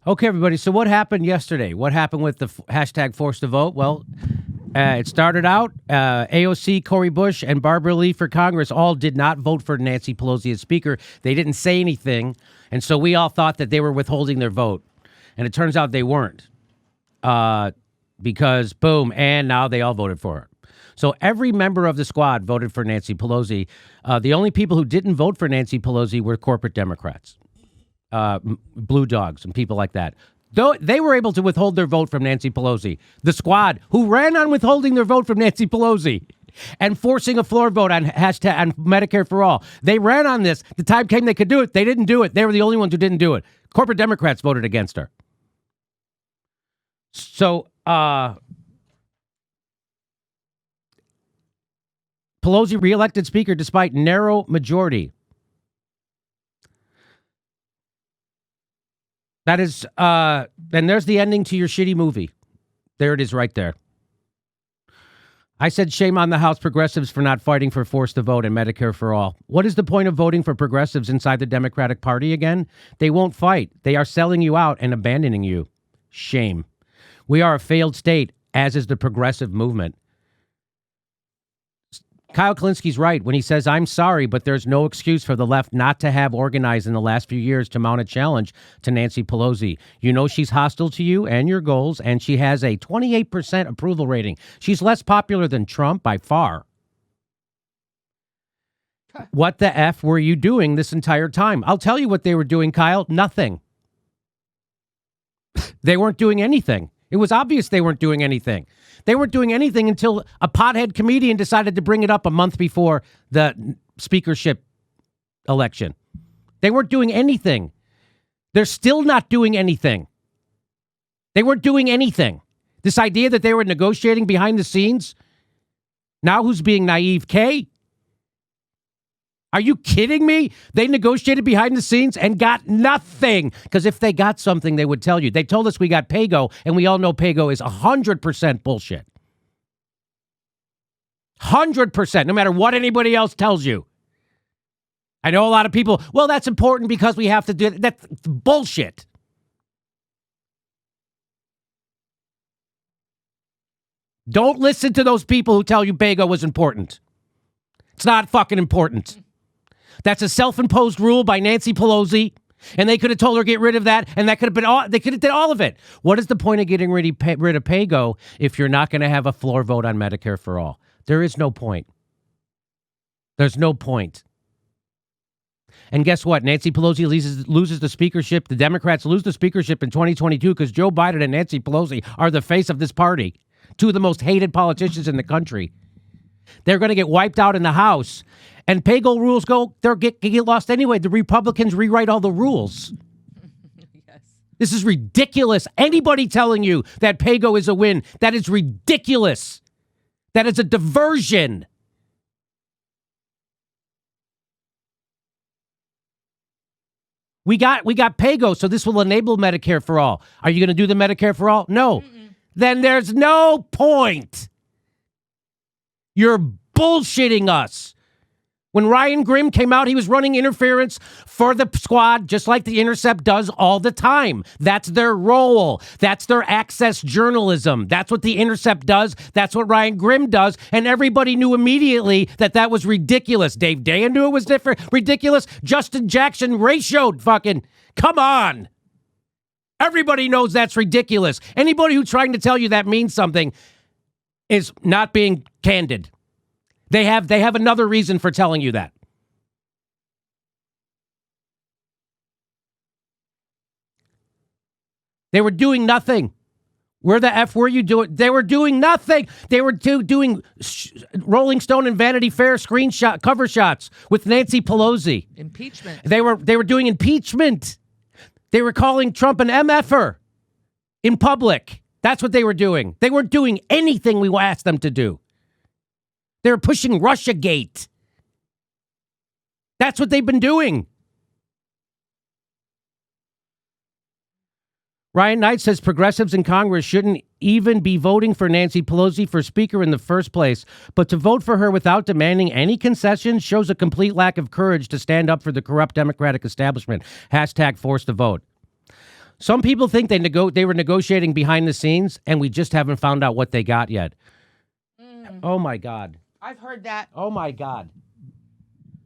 Okay, everybody. So what happened yesterday? What happened with the hashtag force to vote? Well, it started out, AOC, Cori Bush, and Barbara Lee for Congress all did not vote for Nancy Pelosi as Speaker. They didn't say anything, and so we all thought that they were withholding their vote. And it turns out they weren't, because, boom, and now they all voted for her. So every member of the squad voted for Nancy Pelosi. The only people who didn't vote for Nancy Pelosi were corporate Democrats. Blue dogs and people like that. Though they were able to withhold their vote from Nancy Pelosi. The squad who ran on withholding their vote from Nancy Pelosi and forcing a floor vote on hashtag on Medicare for all. They ran on this. The time came they could do it. They didn't do it. They were the only ones who didn't do it. Corporate Democrats voted against her. So Pelosi reelected Speaker despite narrow majority. That is, and there's the ending to your shitty movie. There it is right there. I said shame on the House progressives for not fighting for force to vote and Medicare for all. What is the point of voting for progressives inside the Democratic Party again? They won't fight. They are selling you out and abandoning you. Shame. We are a failed state, as is the progressive movement. Kyle Kalinski's right when he says, I'm sorry, but there's no excuse for the left not to have organized in the last few years to mount a challenge to Nancy Pelosi. You know she's hostile to you and your goals, and she has a 28% approval rating. She's less popular than Trump by far. What the F were you doing this entire time? I'll tell you what they were doing, Kyle. Nothing. They weren't doing anything. It was obvious they weren't doing anything. They weren't doing anything until a pothead comedian decided to bring it up a month before the speakership election. They weren't doing anything. They're still not doing anything. They weren't doing anything. This idea that they were negotiating behind the scenes. Now who's being naive? Kay? Are you kidding me? They negotiated behind the scenes and got nothing. Because if they got something, they would tell you. They told us we got PAYGO, and we all know PAYGO is 100% bullshit. 100%, no matter what anybody else tells you. I know a lot of people, well, that's important because we have to do it. That's bullshit. Don't listen to those people who tell you PAYGO was important. It's not fucking important. That's a self-imposed rule by Nancy Pelosi, and they could have told her get rid of that, and that could have been all. They could have did all of it. What is the point of getting rid of PAYGO if you're not going to have a floor vote on Medicare for all? There is no point. There's no point. And guess what? Nancy Pelosi loses the speakership. The Democrats lose the speakership in 2022 because Joe Biden and Nancy Pelosi are the face of this party, two of the most hated politicians in the country. They're going to get wiped out in the House. And PAYGO rules get lost anyway. The Republicans rewrite all the rules. Yes. This is ridiculous. Anybody telling you that PAYGO is a win, that is ridiculous. That is a diversion. We got PAYGO, so this will enable Medicare for all. Are you going to do the Medicare for all? No. Then there's no point. You're bullshitting us. When Ryan Grimm came out, he was running interference for the squad, just like The Intercept does all the time. That's their role. That's their access journalism. That's what The Intercept does. That's what Ryan Grimm does. And everybody knew immediately that that was ridiculous. Dave Dayen knew it was ridiculous. Justin Jackson ratioed fucking. Come on. Everybody knows that's ridiculous. Anybody who's trying to tell you that means something is not being candid. They have another reason for telling you that. They were doing nothing. Where the F were you doing? They were doing nothing. They were doing Rolling Stone and Vanity Fair cover shots with Nancy Pelosi. Impeachment. They were doing impeachment. They were calling Trump an MFer in public. That's what they were doing. They weren't doing anything we asked them to do. They were pushing Russiagate. That's what they've been doing. Ryan Knight says progressives in Congress shouldn't even be voting for Nancy Pelosi for Speaker in the first place, but to vote for her without demanding any concessions shows a complete lack of courage to stand up for the corrupt Democratic establishment. Hashtag force to vote. Some people think they were negotiating behind the scenes, and we just haven't found out what they got yet. Oh, my God. I've heard that. Oh, my God.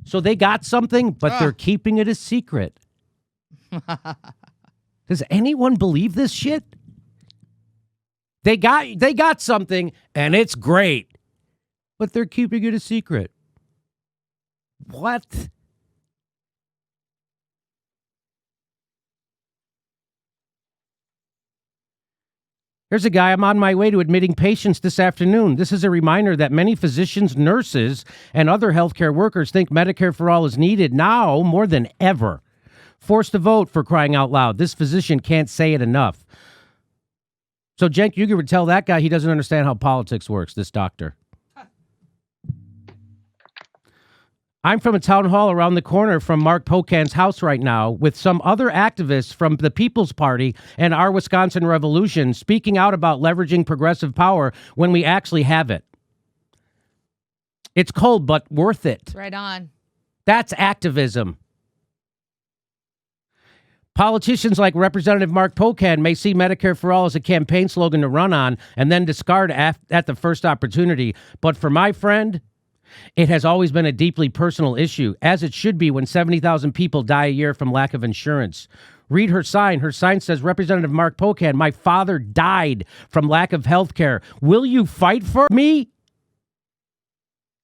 So they got something, but they're keeping it a secret. Does anyone believe this shit? They got something, and it's great, but they're keeping it a secret. What? Here's a guy, I'm on my way to admitting patients this afternoon. This is a reminder that many physicians, nurses, and other healthcare workers think Medicare for All is needed now more than ever. Forced to vote, for crying out loud. This physician can't say it enough. So Cenk Uygur would tell that guy he doesn't understand how politics works, this doctor. I'm from a town hall around the corner from Mark Pocan's house right now with some other activists from the People's Party and our Wisconsin Revolution speaking out about leveraging progressive power when we actually have it. It's cold, but worth it. Right on. That's activism. Politicians like Representative Mark Pocan may see Medicare for All as a campaign slogan to run on and then discard at the first opportunity. But for my friend, it has always been a deeply personal issue, as it should be when 70,000 people die a year from lack of insurance. Read her sign. Her sign says, Representative Mark Pocan, my father died from lack of health care. Will you fight for me?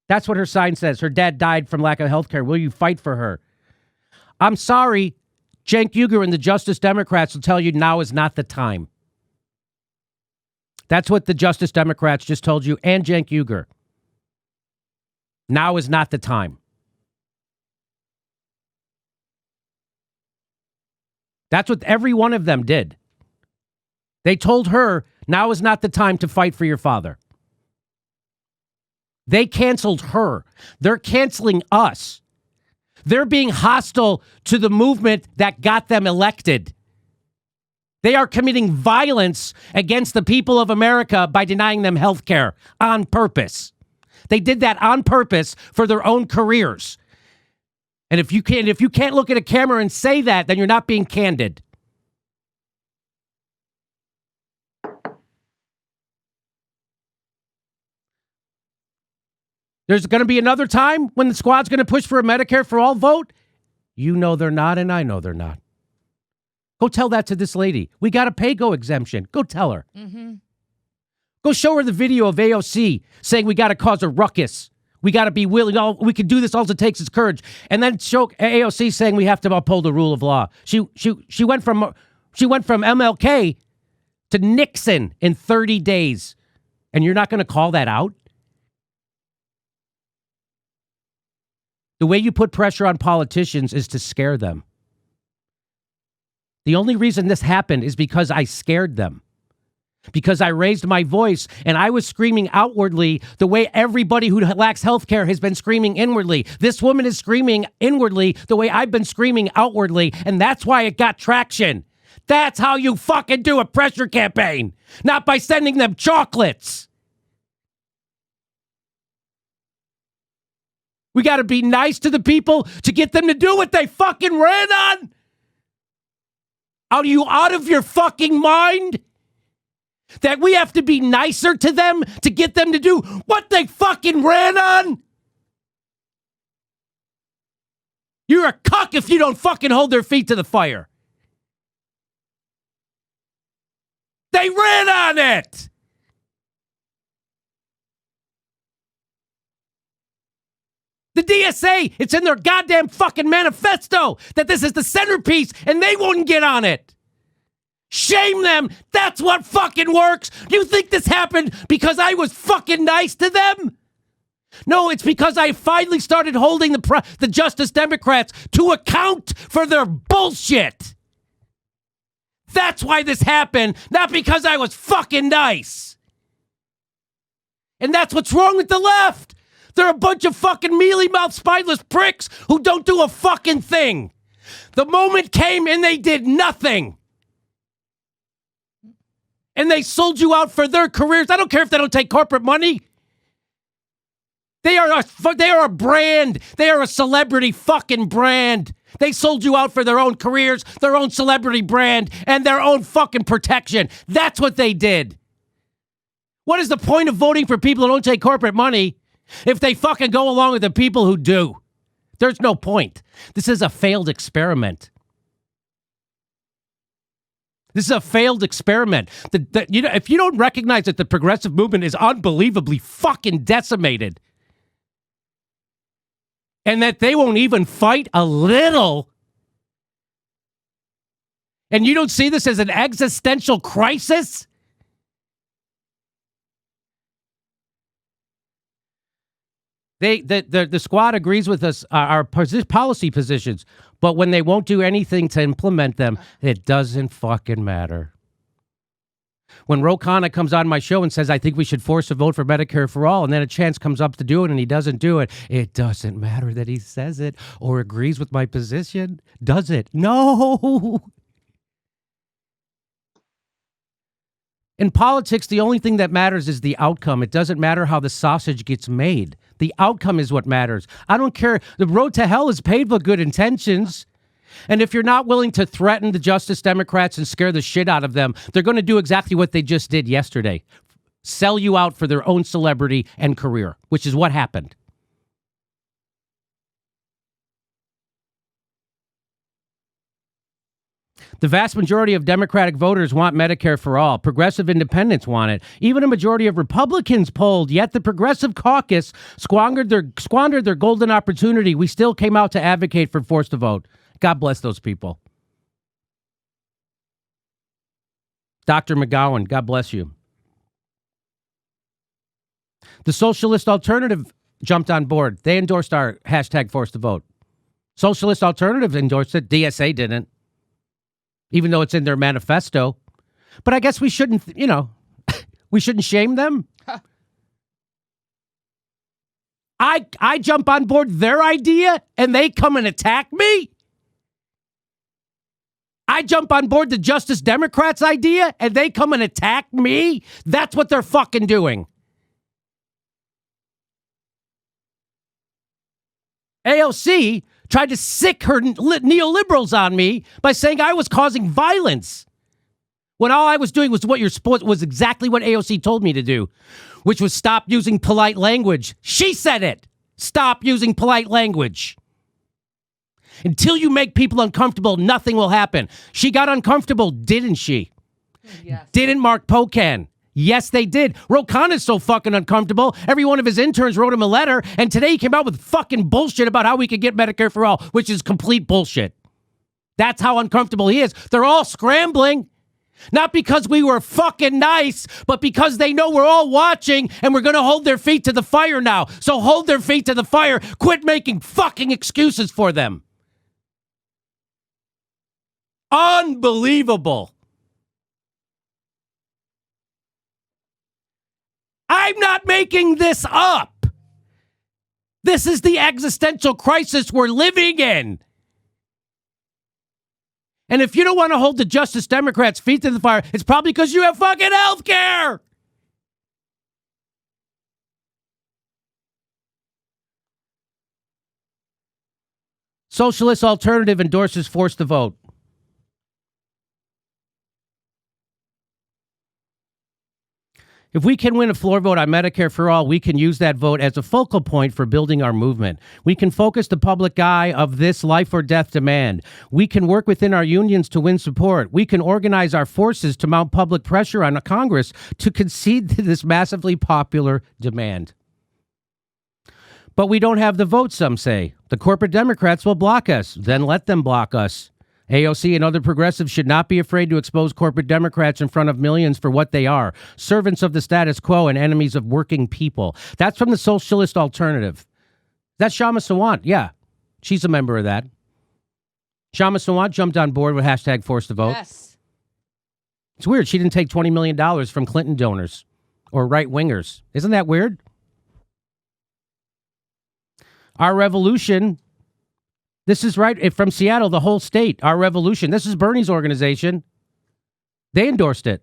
That's what her sign says. Her dad died from lack of health care. Will you fight for her? I'm sorry. Cenk Uygur and the Justice Democrats will tell you now is not the time. That's what the Justice Democrats just told you, and Cenk Uygur. Now is not the time. That's what every one of them did. They told her, now is not the time to fight for your father. They canceled her. They're canceling us. They're being hostile to the movement that got them elected. They are committing violence against the people of America by denying them health care on purpose. They did that on purpose for their own careers. And if you can't look at a camera and say that, then you're not being candid. There's going to be another time when the squad's going to push for a Medicare for All vote. You know they're not, and I know they're not. Go tell that to this lady. We got a pay-go exemption. Go tell her. Mm-hmm. Go show her the video of AOC saying we got to cause a ruckus. We got to be willing. We can do this. All it takes is courage. And then show AOC saying we have to uphold the rule of law. She went from MLK to Nixon in 30 days. And you're not going to call that out? The way you put pressure on politicians is to scare them. The only reason this happened is because I scared them. Because I raised my voice and I was screaming outwardly the way everybody who lacks health care has been screaming inwardly. This woman is screaming inwardly the way I've been screaming outwardly, and that's why it got traction. That's how you fucking do a pressure campaign, not by sending them chocolates. We got to be nice to the people to get them to do what they fucking ran on. Are you out of your fucking mind? That we have to be nicer to them to get them to do what they fucking ran on? You're a cuck if you don't fucking hold their feet to the fire. They ran on it. The DSA, it's in their goddamn fucking manifesto that this is the centerpiece and they wouldn't get on it. Shame them. That's what fucking works. Do you think this happened because I was fucking nice to them? No, it's because I finally started holding the Justice Democrats to account for their bullshit. That's why this happened, not because I was fucking nice. And that's what's wrong with the left. They're a bunch of fucking mealy-mouthed, spineless pricks who don't do a fucking thing. The moment came and they did nothing. And they sold you out for their careers. I don't care if they don't take corporate money. They are a brand. They are a celebrity fucking brand. They sold you out for their own careers, their own celebrity brand, and their own fucking protection. That's what they did. What is the point of voting for people who don't take corporate money if they fucking go along with the people who do? There's no point. This is a failed experiment. This is a failed experiment. If you don't recognize that the progressive movement is unbelievably fucking decimated, and that they won't even fight a little, and you don't see this as an existential crisis? The squad agrees with us, our policy positions, but when they won't do anything to implement them, it doesn't fucking matter. When Ro Khanna comes on my show and says, I think we should force a vote for Medicare for all, and then a chance comes up to do it and he doesn't do it, it doesn't matter that he says it or agrees with my position, does it? No. In politics, the only thing that matters is the outcome. It doesn't matter how the sausage gets made. The outcome is what matters. I don't care. The road to hell is paved with good intentions. And if you're not willing to threaten the Justice Democrats and scare the shit out of them, they're going to do exactly what they just did yesterday. Sell you out for their own celebrity and career, which is what happened. The vast majority of Democratic voters want Medicare for all. Progressive independents want it. Even a majority of Republicans polled, yet the Progressive Caucus squandered their golden opportunity. We still came out to advocate for forced to vote. God bless those people. Dr. McGowan, God bless you. The Socialist Alternative jumped on board. They endorsed our hashtag forced to vote. Socialist Alternative endorsed it. DSA didn't, even though it's in their manifesto. But I guess we shouldn't, we shouldn't shame them. I jump on board their idea and they come and attack me. I jump on board the Justice Democrats' idea and they come and attack me. That's what they're fucking doing. AOC tried to sick her neoliberals on me by saying I was causing violence, when all I was doing was was exactly what AOC told me to do, which was stop using polite language. She said it. Stop using polite language. Until you make people uncomfortable, nothing will happen. She got uncomfortable, didn't she? Yes. Didn't Mark Pocan? Yes, they did. Ro Khanna's so fucking uncomfortable. Every one of his interns wrote him a letter, and today he came out with fucking bullshit about how we could get Medicare for all, which is complete bullshit. That's how uncomfortable he is. They're all scrambling. Not because we were fucking nice, but because they know we're all watching and we're going to hold their feet to the fire now. So hold their feet to the fire. Quit making fucking excuses for them. Unbelievable. I'm not making this up. This is the existential crisis we're living in. And if you don't want to hold the Justice Democrats' feet to the fire, it's probably because you have fucking health care. Socialist Alternative endorses forced to vote. If we can win a floor vote on Medicare for all, we can use that vote as a focal point for building our movement. We can focus the public eye of this life or death demand. We can work within our unions to win support. We can organize our forces to mount public pressure on Congress to concede to this massively popular demand. But we don't have the vote, some say. The corporate Democrats will block us. Then let them block us. AOC and other progressives should not be afraid to expose corporate Democrats in front of millions for what they are, servants of the status quo and enemies of working people. That's from the Socialist Alternative. That's Shama Sawant. Yeah, she's a member of that. Shama Sawant jumped on board with hashtag forced to vote. Yes. It's weird. She didn't take $20 million from Clinton donors or right-wingers. Isn't that weird? Our revolution... This is right from Seattle, the whole state, Our Revolution. This is Bernie's organization. They endorsed it.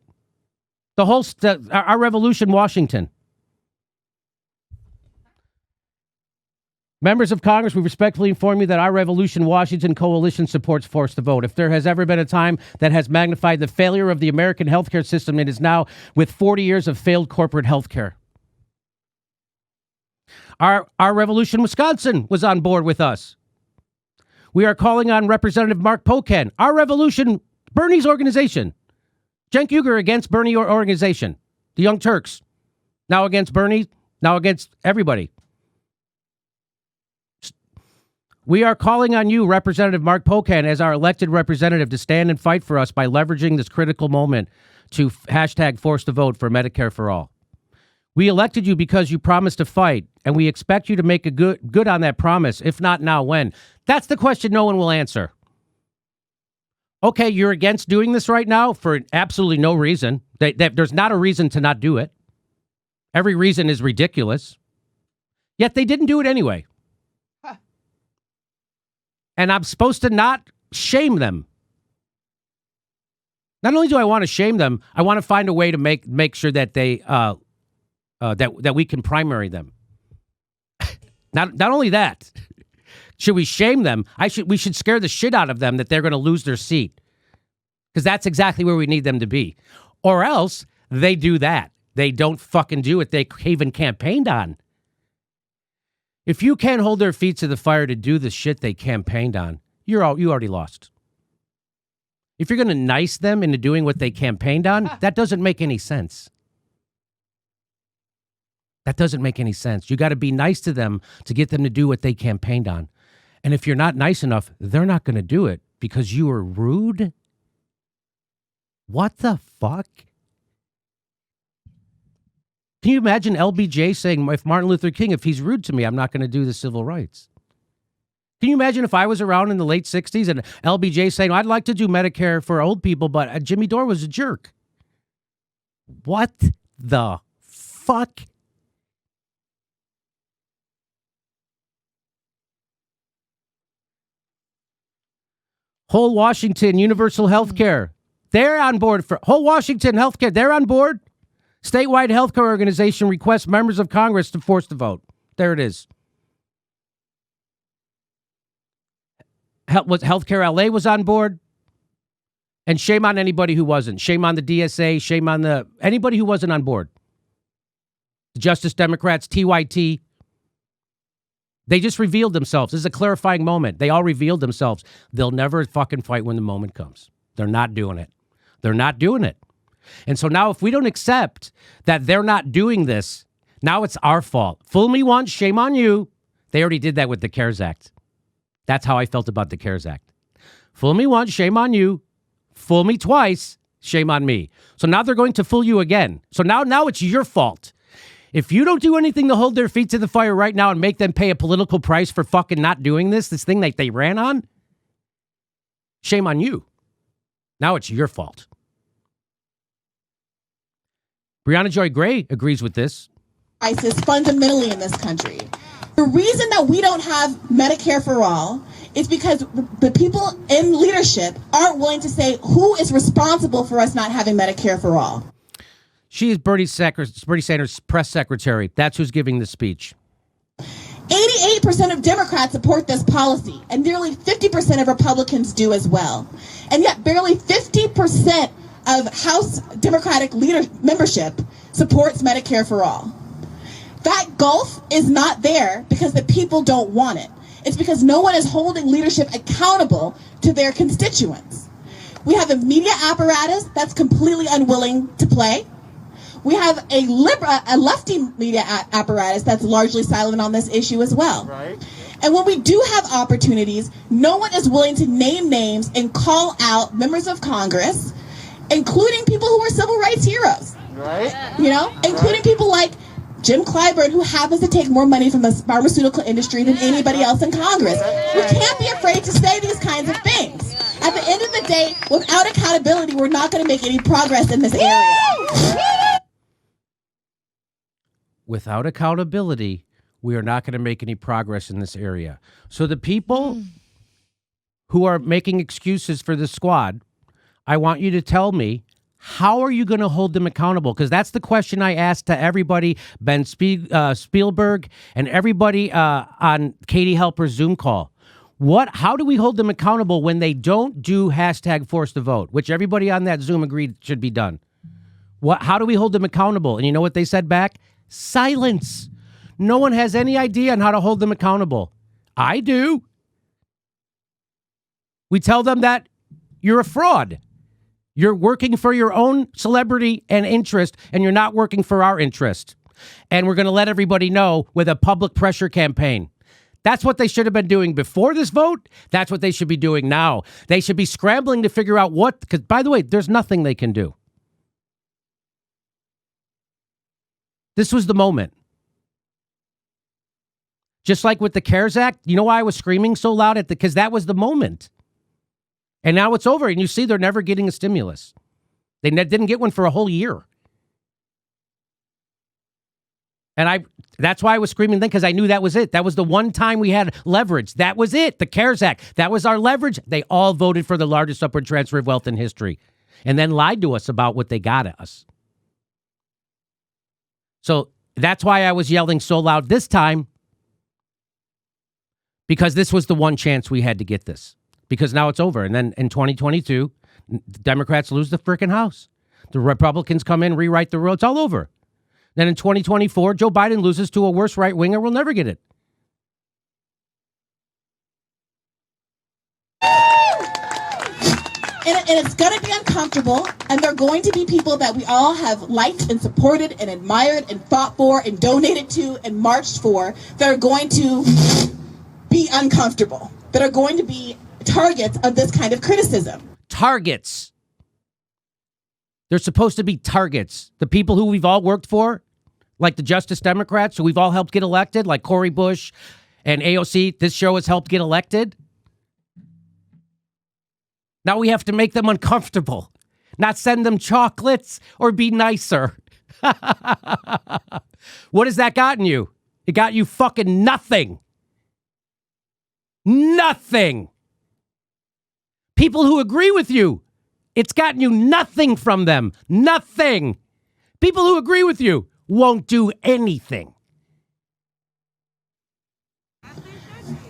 The whole Our Revolution, Washington. Members of Congress, we respectfully inform you that our Revolution Washington coalition supports forced to vote. If there has ever been a time that has magnified the failure of the American healthcare system, it is now with 40 years of failed corporate healthcare. Our Revolution Wisconsin was on board with us. We are calling on Representative Mark Pocan, our Revolution, Bernie's organization. Cenk Uygur against Bernie organization. The Young Turks. Now against Bernie, now against everybody. We are calling on you, Representative Mark Pocan, as our elected representative to stand and fight for us by leveraging this critical moment to hashtag force to vote for Medicare for all. We elected you because you promised to fight, and we expect you to make a good on that promise. If not now, when? That's the question no one will answer. Okay, you're against doing this right now for absolutely no reason. There's not a reason to not do it. Every reason is ridiculous. Yet they didn't do it anyway. And I'm supposed to not shame them. Not only do I want to shame them, I want to find a way to make sure that they that we can primary them. Not only that, should we shame them? We should scare the shit out of them that they're going to lose their seat, because that's exactly where we need them to be. Or else they do that. They don't fucking do what they even campaigned on. If you can't hold their feet to the fire to do the shit they campaigned on, you already lost. If you're going to nice them into doing what they campaigned on, that doesn't make any sense. That doesn't make any sense. You got to be nice to them to get them to do what they campaigned on. And if you're not nice enough, they're not going to do it because you were rude. What the fuck? Can you imagine LBJ saying, if Martin Luther King, if he's rude to me, I'm not going to do the civil rights? Can you imagine if I was around in the late 60s and LBJ saying, I'd like to do Medicare for old people, but Jimmy Dore was a jerk? What the fuck? Whole Washington, universal health care. They're on board for whole Washington health care. They're on board. Statewide healthcare organization requests members of Congress to force the vote. There it is. Healthcare LA was on board. And shame on anybody who wasn't. Shame on the DSA. Shame on anybody who wasn't on board. The Justice Democrats, TYT. They just revealed themselves. This is a clarifying moment. They all revealed themselves. They'll never fucking fight when the moment comes. They're not doing it. They're not doing it. And so now if we don't accept that they're not doing this, now it's our fault. Fool me once, shame on you. They already did that with the CARES Act. That's how I felt about the CARES Act. Fool me once, shame on you. Fool me twice, shame on me. So now they're going to fool you again. So now it's your fault. If you don't do anything to hold their feet to the fire right now and make them pay a political price for fucking not doing this thing that they ran on, shame on you. Now it's your fault. Brianna Joy Gray agrees with this. Crisis fundamentally in this country. The reason that we don't have Medicare for all is because the people in leadership aren't willing to say who is responsible for us not having Medicare for all. She is Bernie Sanders' press secretary. That's who's giving the speech. 88% of Democrats support this policy, and nearly 50% of Republicans do as well. And yet barely 50% of House Democratic membership supports Medicare for all. That gulf is not there because the people don't want it. It's because no one is holding leadership accountable to their constituents. We have a media apparatus that's completely unwilling to play. We have a lefty media apparatus that's largely silent on this issue as well. Right. And when we do have opportunities, no one is willing to name names and call out members of Congress, including people who are civil rights heroes. Right. You know, including people like Jim Clyburn, who happens to take more money from the pharmaceutical industry than anybody else in Congress. We can't be afraid to say these kinds of things. At the end of the day, without accountability, we're not going to make any progress in this area. Without accountability, we are not going to make any progress in this area. So the people who are making excuses for the squad, I want you to tell me, How are you going to hold them accountable? Because that's the question I asked to everybody, Ben Spielberg, and everybody on Katie Halper's Zoom call. How do we hold them accountable when they don't do hashtag force the vote, which everybody on that Zoom agreed should be done? How do we hold them accountable? And you know what they said back? Silence. No one has any idea on how to hold them accountable. I do. We tell them that you're a fraud. You're working for your own celebrity and interest, and you're not working for our interest. And we're going to let everybody know with a public pressure campaign. That's what they should have been doing before this vote. That's what they should be doing now. They should be scrambling to figure out because, by the way, there's nothing they can do. This was the moment. Just like with the CARES Act, you know why I was screaming so loud because that was the moment. And now it's over, and you see they're never getting a stimulus. They didn't get one for a whole year. And that's why I was screaming then, because I knew that was it. That was the one time we had leverage. That was it. The CARES Act. That was our leverage. They all voted for the largest upward transfer of wealth in history and then lied to us about what they got at us. So that's why I was yelling so loud this time, because this was the one chance we had to get this. Because now it's over. And then in 2022, the Democrats lose the frickin' House. The Republicans come in, rewrite the rules. It's all over. Then in 2024, Joe Biden loses to a worse right-winger. We'll never get it. And it's going to be uncomfortable, and there are going to be people that we all have liked and supported and admired and fought for and donated to and marched for that are going to be uncomfortable, that are going to be targets of this kind of criticism. Targets. They're supposed to be targets. The people who we've all worked for, like the Justice Democrats, who we've all helped get elected, like Cory Bush and AOC, this show has helped get elected. Now we have to make them uncomfortable, not send them chocolates or be nicer. What has that gotten you? It got you fucking nothing. Nothing. People who agree with you, it's gotten you nothing from them. Nothing. People who agree with you won't do anything.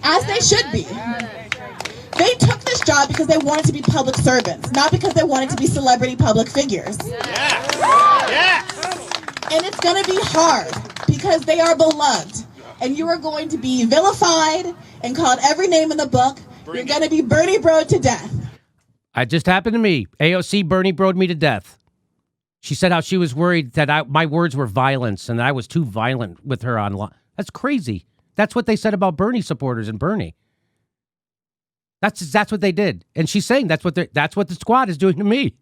As they should be. They took this job because they wanted to be public servants, not because they wanted to be celebrity public figures. Yes. Yes. And it's going to be hard because they are beloved. And you are going to be vilified and called every name in the book. You're going to be Bernie Bro'd to death. It just happened to me. AOC Bernie Bro'd me to death. She said how she was worried that my words were violence and that I was too violent with her online. That's crazy. That's what they said about Bernie supporters and Bernie. That's what they did. And she's saying that's what the squad is doing to me.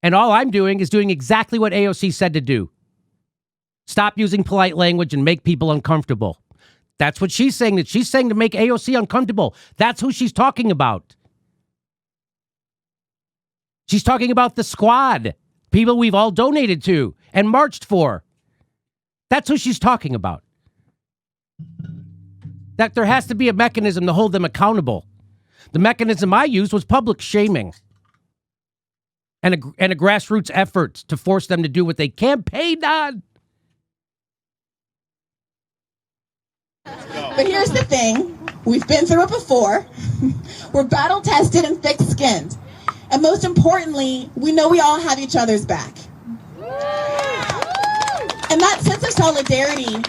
And all I'm doing is doing exactly what AOC said to do. Stop using polite language and make people uncomfortable. That's what she's saying. That she's saying to make AOC uncomfortable. That's who she's talking about. She's talking about the squad. People we've all donated to and marched for. That's who she's talking about. That there has to be a mechanism to hold them accountable. The mechanism I used was public shaming and a grassroots effort to force them to do what they campaigned on. But here's the thing. We've been through it before. We're battle-tested and thick-skinned. And most importantly, we know we all have each other's back. And that sense of solidarity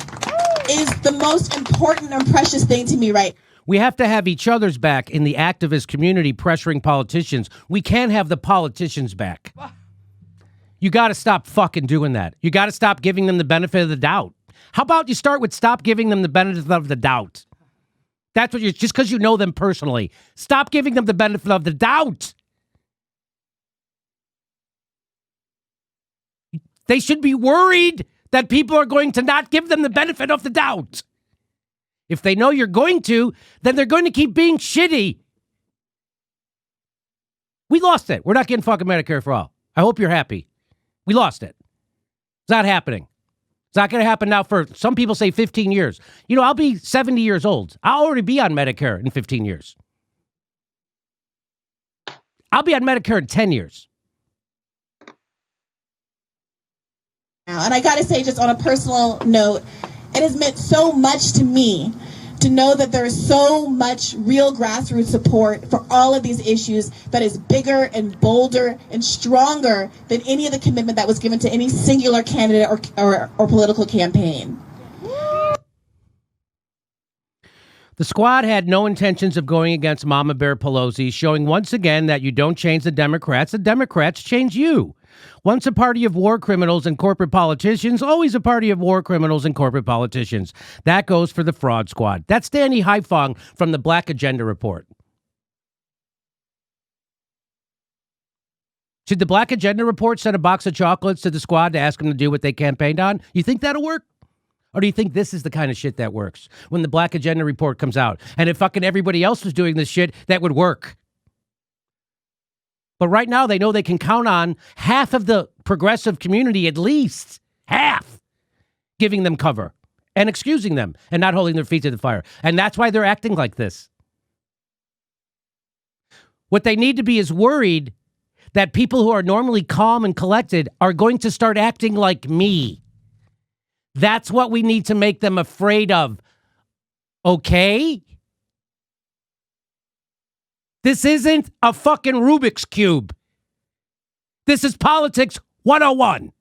is the most important and precious thing to me right. We have to have each other's back in the activist community pressuring politicians. We can't have the politicians back. You got to stop fucking doing that. You got to stop giving them the benefit of the doubt. How about you start with stop giving them the benefit of the doubt? That's what just because you know them personally. Stop giving them the benefit of the doubt. They should be worried that people are going to not give them the benefit of the doubt. If they know you're going to, then they're going to keep being shitty. We lost it. We're not getting fucking Medicare for all. I hope you're happy. We lost it. It's not happening. It's not going to happen now for, some people say 15 years. You know, I'll be 70 years old. I'll already be on Medicare in 15 years. I'll be on Medicare in 10 years. now. And I gotta say, just on a personal note, it has meant so much to me to know that there is so much real grassroots support for all of these issues that is bigger and bolder and stronger than any of the commitment that was given to any singular candidate or political campaign. The squad had no intentions of going against Mama Bear Pelosi, showing once again that you don't change the Democrats change you. Once a party of war criminals and corporate politicians, always a party of war criminals and corporate politicians. That goes for the fraud squad. That's Danny Haifong from the Black Agenda Report. Should the Black Agenda Report send a box of chocolates to the squad to ask them to do what they campaigned on? You think that'll work? Or do you think this is the kind of shit that works? When the Black Agenda Report comes out, and if fucking everybody else was doing this shit, that would work. But right now, they know they can count on half of the progressive community, at least half, giving them cover and excusing them and not holding their feet to the fire. And that's why they're acting like this. What they need to be is worried that people who are normally calm and collected are going to start acting like me. That's what we need to make them afraid of. Okay? This isn't a fucking Rubik's Cube. This is politics 101.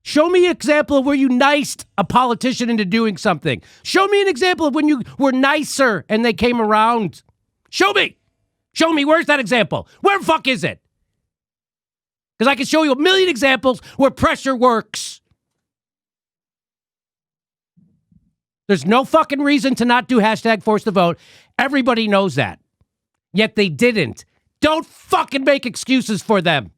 Show me an example of where you niced a politician into doing something. Show me an example of when you were nicer and they came around. Show me. Show me. Where's that example? Where the fuck is it? Because I can show you a million examples where pressure works. There's no fucking reason to not do hashtag force the vote. Everybody knows that. Yet they didn't. Don't fucking make excuses for them.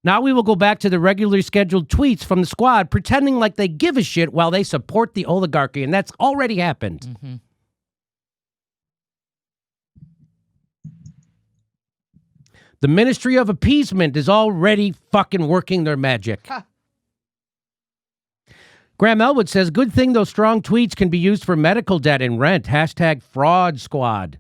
Now we will go back to the regularly scheduled tweets from the squad pretending like they give a shit while they support the oligarchy. And that's already happened. Mm-hmm. The Ministry of Appeasement is already fucking working their magic. Huh. Graham Elwood says, good thing those strong tweets can be used for medical debt and rent. Hashtag fraud squad.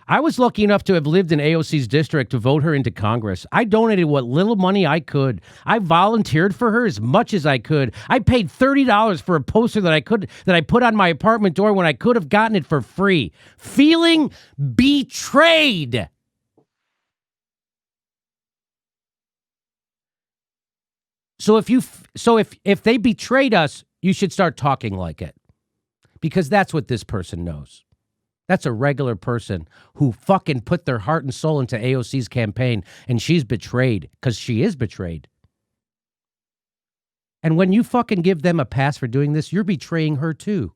I was lucky enough to have lived in AOC's district to vote her into Congress. I donated what little money I could. I volunteered for her as much as I could. I paid $30 for a poster that I put on my apartment door when I could have gotten it for free. Feeling betrayed. So if they betrayed us, you should start talking like it. Because that's what this person knows. That's a regular person who fucking put their heart and soul into AOC's campaign, and she's betrayed because she is betrayed. And when you fucking give them a pass for doing this, you're betraying her too.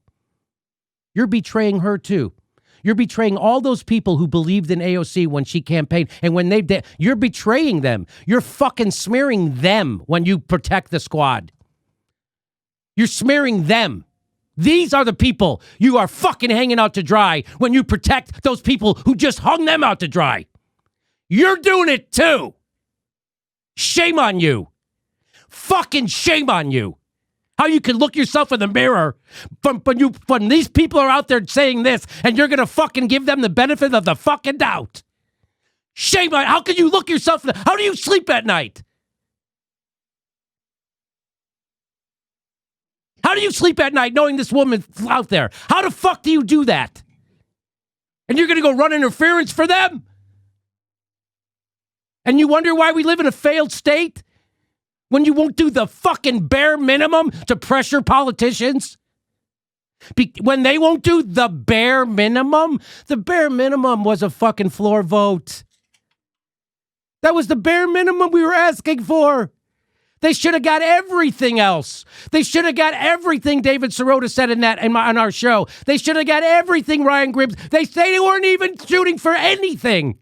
You're betraying her too. You're betraying all those people who believed in AOC when she campaigned. And when they did, you're betraying them. You're fucking smearing them when you protect the squad. You're smearing them. These are the people you are fucking hanging out to dry when you protect those people who just hung them out to dry. You're doing it too. Shame on you. Fucking shame on you. How you can look yourself in the mirror when these people are out there saying this and you're going to fucking give them the benefit of the fucking doubt. Shame on, how can you look yourself in the, how do you sleep at night? How do you sleep at night knowing this woman's out there? How the fuck do you do that? And you're going to go run interference for them? And you wonder why we live in a failed state? When you won't do the fucking bare minimum to pressure politicians? When they won't do the bare minimum was a fucking floor vote. That was the bare minimum we were asking for. They should have got everything else. They should have got everything David Sirota said on our show. They should have got everything Ryan Gribbs. They say they weren't even shooting for anything.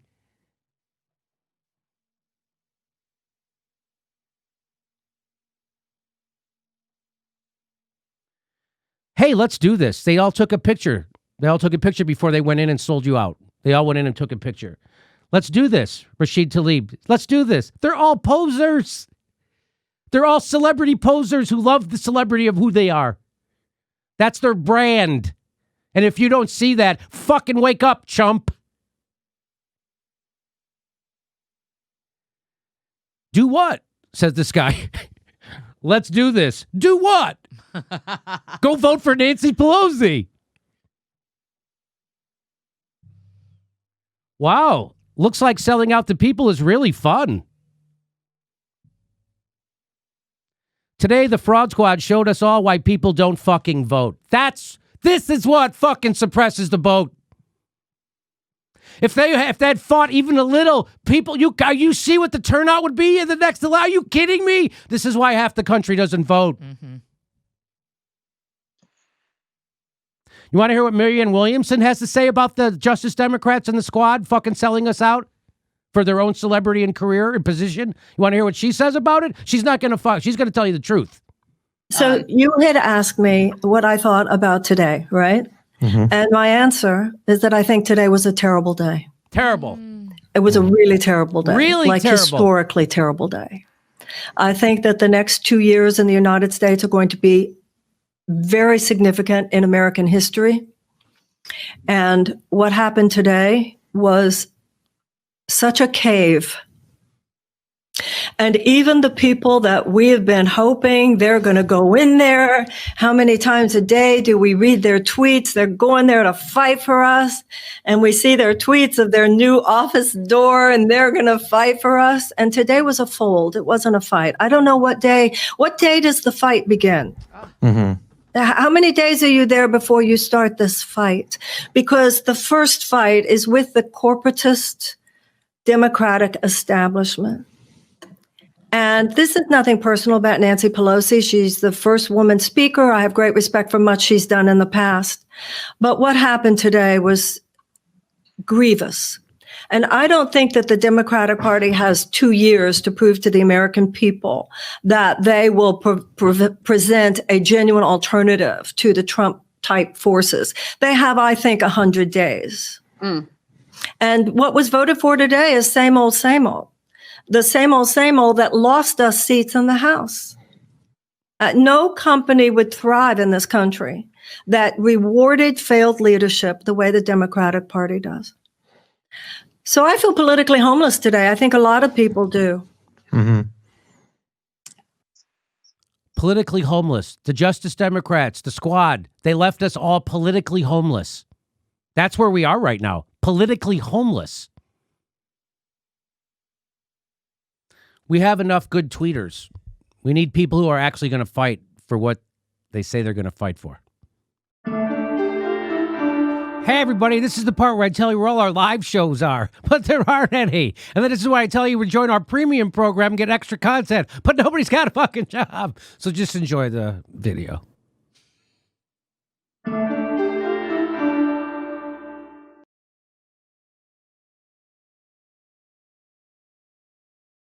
Hey, let's do this. They all took a picture. They all took a picture before they went in and sold you out. They all went in and took a picture. Let's do this, Rashid Tlaib. Let's do this. They're all posers. They're all celebrity posers who love the celebrity of who they are. That's their brand. And if you don't see that, fucking wake up, chump. Do what? Says this guy. Let's do this. Do what? Go vote for Nancy Pelosi. Wow. Looks like selling out to people is really fun. Today, the Fraud Squad showed us all why people don't fucking vote. This is what fucking suppresses the vote. If they'd fought even a little, people, you see what the turnout would be in the next election? Are you kidding me? This is why half the country doesn't vote. Mm-hmm. You want to hear what Marianne Williamson has to say about the Justice Democrats and the Squad fucking selling us out for their own celebrity and career and position? You want to hear what she says about it? She's not going to fuck. She's going to tell you the truth. So you had asked me what I thought about today, right? Mm-hmm. And my answer is that I think today was a terrible day. Terrible. It was a really terrible day. Really like terrible. Historically terrible day. I think that the next 2 years in the United States are going to be very significant in American history. And what happened today was such a cave. And even the people that we have been hoping they're going to go in there, how many times a day do we read their tweets? They're going there to fight for us. And we see their tweets of their new office door and they're going to fight for us. And today was a fold. It wasn't a fight. I don't know what day does the fight begin? Mm-hmm. How many days are you there before you start this fight? Because the first fight is with the corporatist Democratic establishment. And this is nothing personal about Nancy Pelosi. She's the first woman speaker. I have great respect for much she's done in the past. But what happened today was grievous. And I don't think that the Democratic Party has 2 years to prove to the American people that they will present a genuine alternative to the Trump-type forces. They have, I think, 100 days. Mm. And what was voted for today is same old, same old. The same old that lost us seats in the House. No company would thrive in this country that rewarded failed leadership the way the Democratic Party does. So I feel politically homeless today. I think a lot of people do. Mm-hmm. Politically homeless. The Justice Democrats, the Squad, they left us all politically homeless. That's where we are right now. Politically homeless. We have enough good tweeters. We need people who are actually going to fight for what they say they're going to fight for. Hey, everybody, this is the part where I tell you where all our live shows are, but there aren't any. And then this is why I tell you to join our premium program and get extra content, but nobody's got a fucking job. So just enjoy the video.